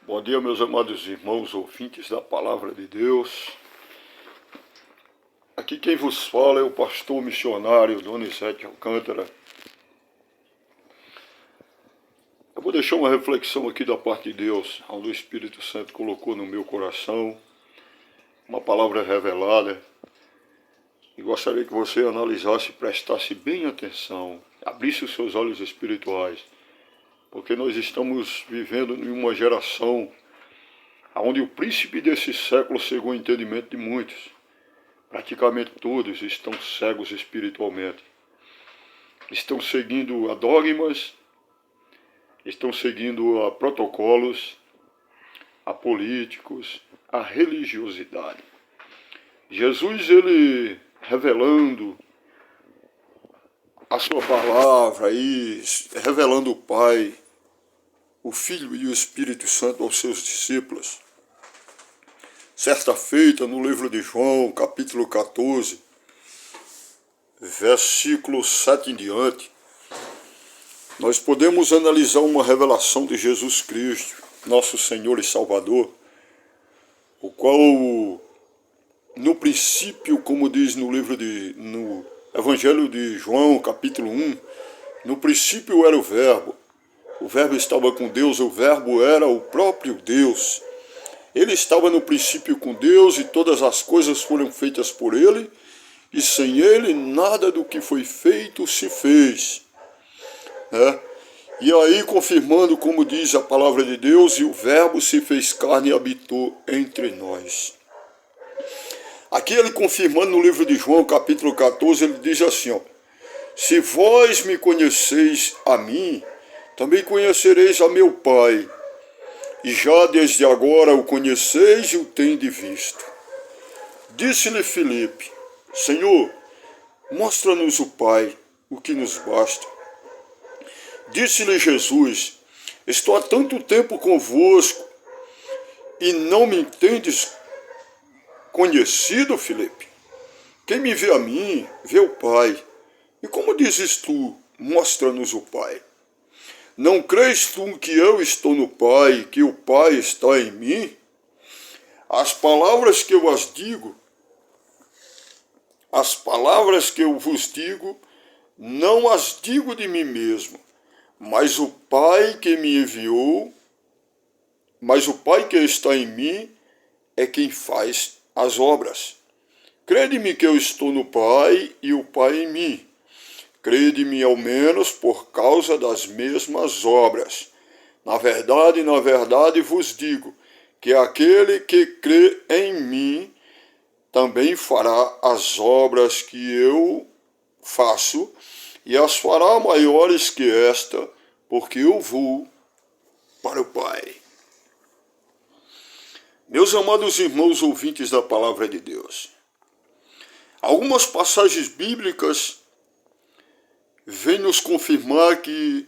Bom dia, meus amados irmãos ouvintes da Palavra de Deus. Aqui quem vos fala é o pastor missionário Donizete Alcântara. Eu vou deixar uma reflexão aqui da parte de Deus, onde o Espírito Santo colocou no meu coração, uma palavra revelada, e gostaria que você analisasse, prestasse bem atenção, abrisse os seus olhos espirituais, porque nós estamos vivendo em uma geração onde o príncipe desse século cegou o entendimento de muitos. Praticamente todos estão cegos espiritualmente. Estão seguindo a dogmas, estão seguindo a protocolos, a políticos, a religiosidade. Jesus, ele revelando a sua palavra e revelando o Pai, o Filho e o Espírito Santo aos seus discípulos. Certa feita, no livro de João, capítulo 14, versículo 7 em diante, nós podemos analisar uma revelação de Jesus Cristo, nosso Senhor e Salvador, o qual, no princípio, como diz no Evangelho de João, capítulo 1, no princípio era o Verbo estava com Deus, o Verbo era o próprio Deus. Ele estava no princípio com Deus e todas as coisas foram feitas por ele, e sem ele nada do que foi feito se fez. E aí, confirmando, como diz a palavra de Deus, e o Verbo se fez carne e habitou entre nós. Aqui ele confirmando no livro de João, capítulo 14, ele diz assim, ó: se vós me conheceis a mim, também conhecereis a meu Pai, e já desde agora o conheceis e o tendes visto. Disse-lhe Filipe: Senhor, mostra-nos o Pai, o que nos basta. Disse-lhe Jesus: estou há tanto tempo convosco, e não me tendes conhecido, Filipe? Quem me vê a mim, vê o Pai. E como dizes tu, mostra-nos o Pai? Não crês tu que eu estou no Pai, que o Pai está em mim? As palavras que eu vos digo, não as digo de mim mesmo, mas o Pai que me enviou, mas o Pai que está em mim é quem faz as obras. Crede-me que eu estou no Pai e o Pai em mim. Crede-me ao menos por causa das mesmas obras. Na verdade vos digo que aquele que crê em mim também fará as obras que eu faço, e as fará maiores que esta, porque eu vou para o Pai. Meus amados irmãos ouvintes da Palavra de Deus, algumas passagens bíblicas vem nos confirmar que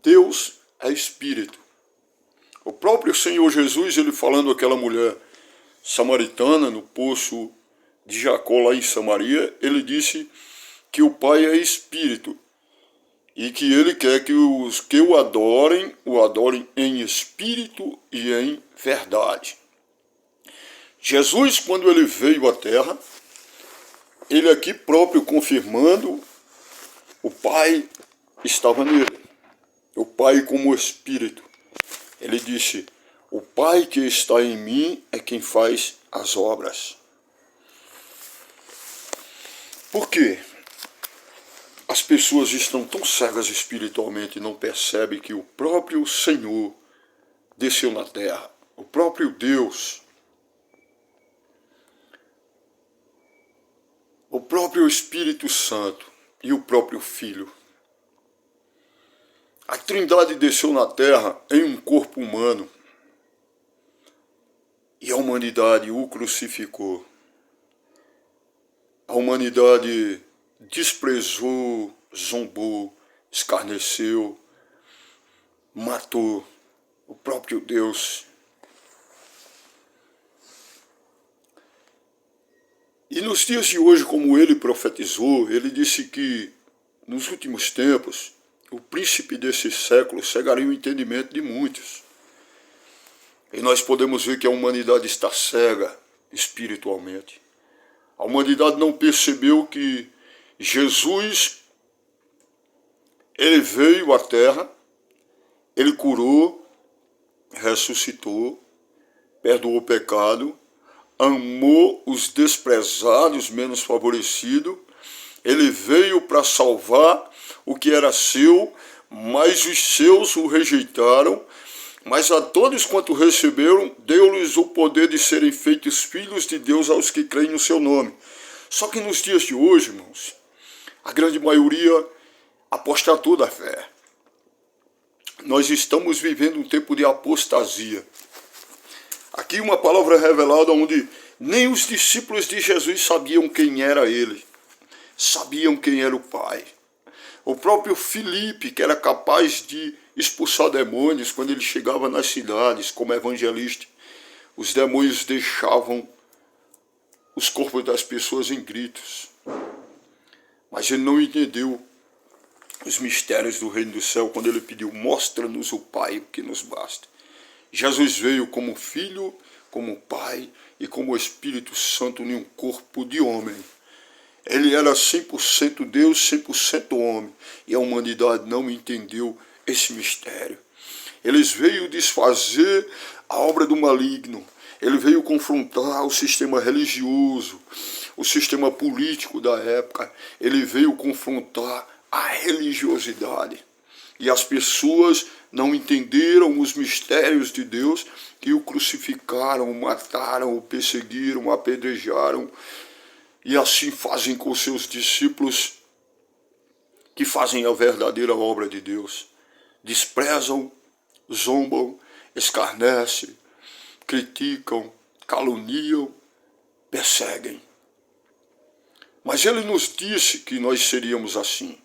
Deus é Espírito. O próprio Senhor Jesus, ele falando àquela mulher samaritana no poço de Jacó lá em Samaria, ele disse que o Pai é Espírito e que ele quer que os que o adorem em Espírito e em verdade. Jesus, quando ele veio à Terra, ele aqui próprio confirmando, o Pai estava nele, o Pai como Espírito. Ele disse: o Pai que está em mim é quem faz as obras. Por quê? As pessoas estão tão cegas espiritualmente e não percebem que o próprio Senhor desceu na terra, o próprio Deus, o próprio Espírito Santo e o próprio Filho. A Trindade desceu na terra em um corpo humano e a humanidade o crucificou. A humanidade desprezou, zombou, escarneceu, matou o próprio Deus. E nos dias de hoje, como ele profetizou, ele disse que nos últimos tempos o príncipe desse século cegaria o entendimento de muitos. E nós podemos ver que a humanidade está cega espiritualmente. A humanidade não percebeu que Jesus, ele veio à terra, ele curou, ressuscitou, perdoou o pecado, amou os desprezados, menos favorecidos. Ele veio para salvar o que era seu, mas os seus o rejeitaram. Mas a todos quanto receberam, deu-lhes o poder de serem feitos filhos de Deus aos que creem no seu nome. Só que nos dias de hoje, irmãos, a grande maioria apostatou da fé. Nós estamos vivendo um tempo de apostasia. Aqui uma palavra revelada onde nem os discípulos de Jesus sabiam quem era ele, sabiam quem era o Pai. O próprio Filipe, que era capaz de expulsar demônios quando ele chegava nas cidades como evangelista, os demônios deixavam os corpos das pessoas em gritos. Mas ele não entendeu os mistérios do reino do céu quando ele pediu: mostra-nos o Pai, que nos basta. Jesus veio como Filho, como Pai e como Espírito Santo em um corpo de homem. Ele era 100% Deus, 100% homem. E a humanidade não entendeu esse mistério. Ele veio desfazer a obra do maligno. Ele veio confrontar o sistema religioso, o sistema político da época. Ele veio confrontar a religiosidade. E as pessoas não entenderam os mistérios de Deus e o crucificaram, o mataram, o perseguiram, o apedrejaram. E assim fazem com seus discípulos que fazem a verdadeira obra de Deus. Desprezam, zombam, escarnecem, criticam, caluniam, perseguem. Mas ele nos disse que nós seríamos assim.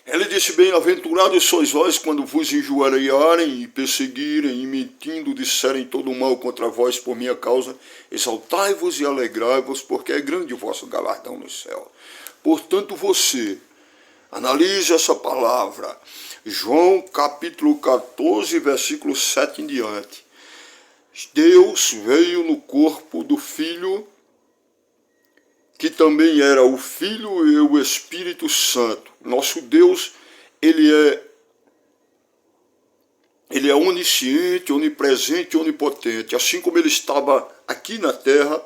Ele disse: bem-aventurados sois vós quando vos enjoelharem e perseguirem e mentindo disserem todo mal contra vós por minha causa. Exaltai-vos e alegrai-vos, porque é grande o vosso galardão no céu. Portanto, você analise essa palavra. João capítulo 14, versículo 7 em diante. Deus veio no corpo do Filho, que também era o Filho e o Espírito Santo. Nosso Deus, ele é onisciente, onipresente, onipotente. Assim como ele estava aqui na terra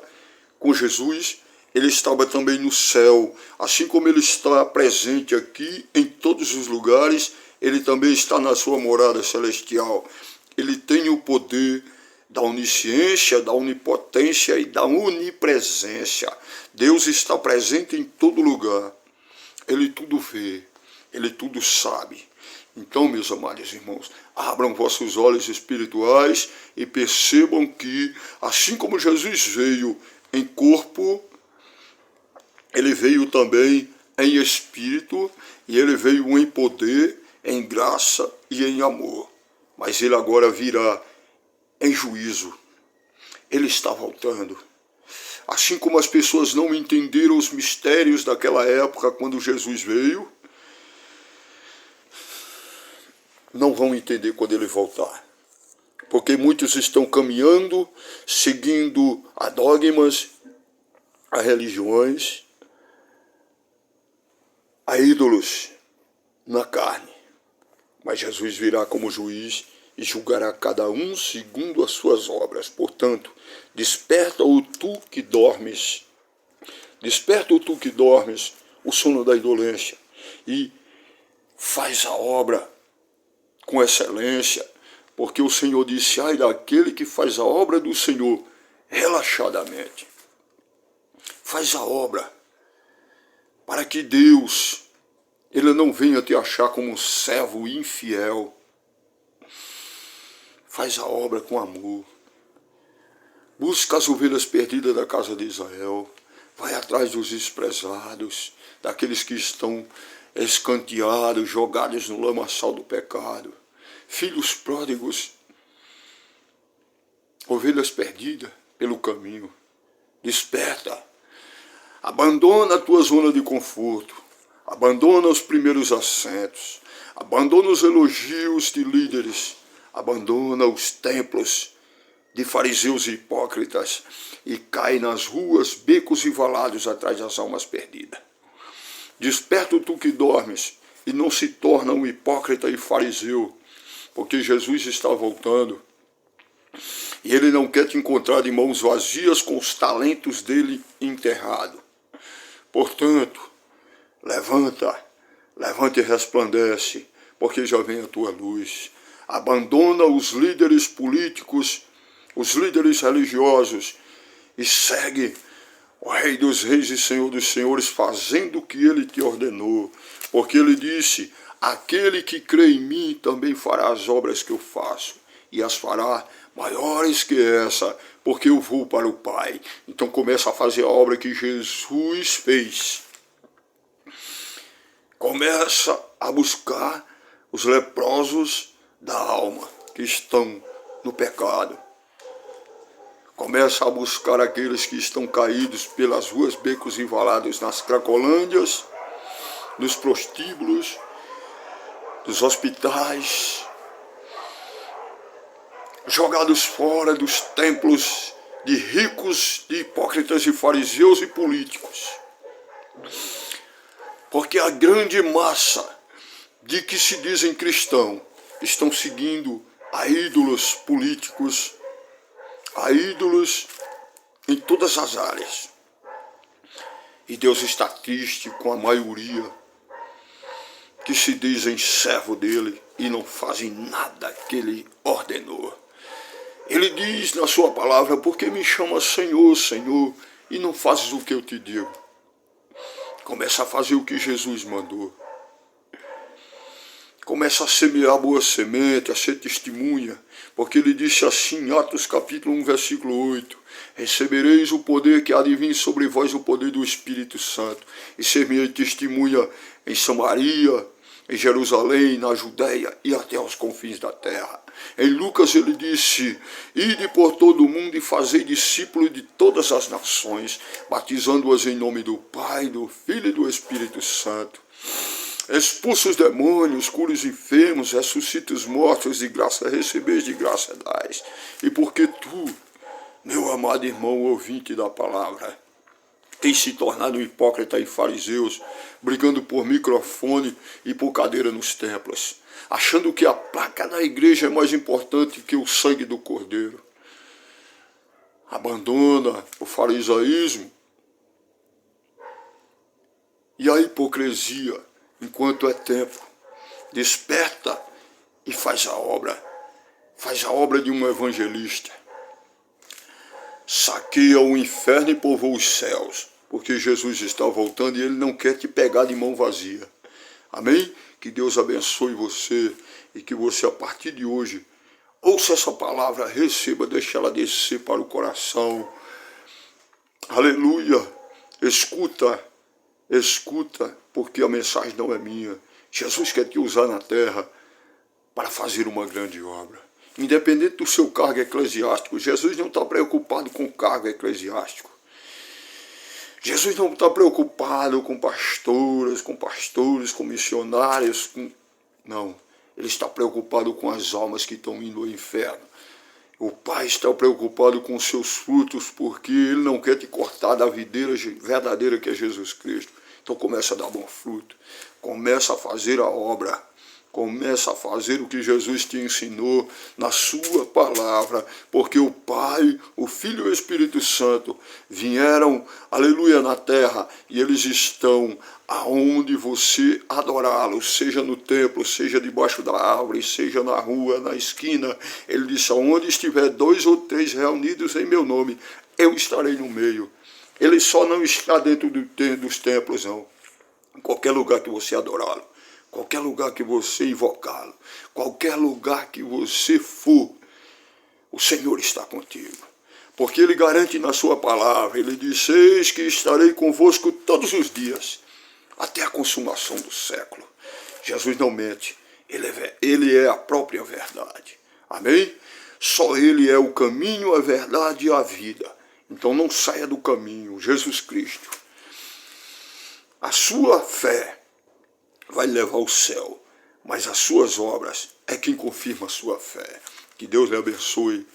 com Jesus, ele estava também no céu. Assim como ele está presente aqui em todos os lugares, ele também está na sua morada celestial. Ele tem o poder da onisciência, da onipotência e da onipresença. Deus está presente em todo lugar. Ele tudo vê, ele tudo sabe. Então, meus amados irmãos, abram vossos olhos espirituais e percebam que, assim como Jesus veio em corpo, ele veio também em espírito, e ele veio em poder, em graça e em amor. Mas ele agora virá em juízo. Ele está voltando. Assim como as pessoas não entenderam os mistérios daquela época quando Jesus veio, não vão entender quando ele voltar. Porque muitos estão caminhando, seguindo a dogmas, a religiões, a ídolos na carne. Mas Jesus virá como juiz e julgará cada um segundo as suas obras. Portanto, desperta o tu que dormes. Desperta o tu que dormes, o sono da indolência, e faz a obra com excelência, porque o Senhor disse: ai daquele que faz a obra do Senhor relaxadamente. Faz a obra, para que Deus, ele não venha te achar como um servo infiel. Faz a obra com amor. Busca as ovelhas perdidas da casa de Israel. Vai atrás dos desprezados, daqueles que estão escanteados, jogados no lamaçal do pecado. Filhos pródigos, ovelhas perdidas pelo caminho. Desperta. Abandona a tua zona de conforto. Abandona os primeiros assentos. Abandona os elogios de líderes. abandona os templos de fariseus e hipócritas e cai nas ruas, becos e valados atrás das almas perdidas. Desperta tu que dormes e não se torna um hipócrita e fariseu, porque Jesus está voltando e ele não quer te encontrar de mãos vazias com os talentos dele enterrados. Portanto, levanta e resplandece, porque já vem a tua luz. Abandona os líderes políticos, os líderes religiosos e segue o Rei dos Reis e Senhor dos Senhores, fazendo o que ele te ordenou. Porque ele disse, aquele que crê em mim também fará as obras que eu faço, e as fará maiores que essa, porque eu vou para o Pai. Então começa a fazer a obra que Jesus fez. Começa a buscar os leprosos da alma que estão no pecado. Começa a buscar aqueles que estão caídos pelas ruas, becos e valados, nas cracolândias, nos prostíbulos, nos hospitais, jogados fora dos templos de ricos, de hipócritas e fariseus e políticos. Porque a grande massa de que se dizem cristãos estão seguindo a ídolos políticos, a ídolos em todas as áreas. E Deus está triste com a maioria que se dizem servo dele e não fazem nada que ele ordenou. Ele diz na sua palavra, porque me chama Senhor, Senhor, e não fazes o que eu te digo. Começa a fazer o que Jesus mandou. Começa a semear boa semente, a ser testemunha, porque ele disse assim em Atos capítulo 1, versículo 8, recebereis o poder que há de vir sobre vós, o poder do Espírito Santo, e ser-me testemunha em Samaria, em Jerusalém, na Judéia e até aos confins da terra. Em Lucas ele disse, ide por todo o mundo e fazei discípulos de todas as nações, batizando-as em nome do Pai, do Filho e do Espírito Santo. Expulsa os demônios, cura os enfermos, ressuscita os mortos, de graça recebeis, de graça dais. E porque tu, meu amado irmão ouvinte da palavra, tens se tornado um hipócrita e fariseus, brigando por microfone e por cadeira nos templos, achando que a placa da igreja é mais importante que o sangue do Cordeiro. Abandona o farisaísmo e a hipocrisia enquanto é tempo. Desperta e faz a obra de um evangelista. Saqueia o inferno e povoa os céus, porque Jesus está voltando e ele não quer te pegar de mão vazia. Amém? Que Deus abençoe você e que você, a partir de hoje, ouça essa palavra, receba, deixe ela descer para o coração. Aleluia! Escuta, porque a mensagem não é minha. Jesus quer te usar na terra para fazer uma grande obra. Independente do seu cargo eclesiástico, Jesus não está preocupado com o cargo eclesiástico. Jesus não está preocupado com pastoras, com missionários. Não, ele está preocupado com as almas que estão indo ao inferno. O Pai está preocupado com os seus frutos, porque ele não quer te cortar da videira verdadeira que é Jesus Cristo. Então começa a dar bom fruto, começa a fazer a obra, começa a fazer o que Jesus te ensinou na sua palavra, porque o Pai, o Filho e o Espírito Santo vieram, aleluia, na terra, e eles estão aonde você adorá-los, seja no templo, seja debaixo da árvore, seja na rua, na esquina. Ele disse, aonde estiver 2 ou 3 reunidos em meu nome, eu estarei no meio. Ele só não está dentro dos templos, não. Em qualquer lugar que você adorá-lo, qualquer lugar que você invocá-lo, qualquer lugar que você for, o Senhor está contigo. Porque ele garante na sua palavra, ele diz, eis que estarei convosco todos os dias, até a consumação do século. Jesus não mente, ele é a própria verdade. Amém? Só ele é o caminho, a verdade e a vida. Então não saia do caminho, Jesus Cristo. A sua fé vai levar ao céu. mas as suas obras é quem confirma a sua fé. Que Deus lhe abençoe,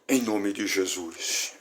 em nome de Jesus.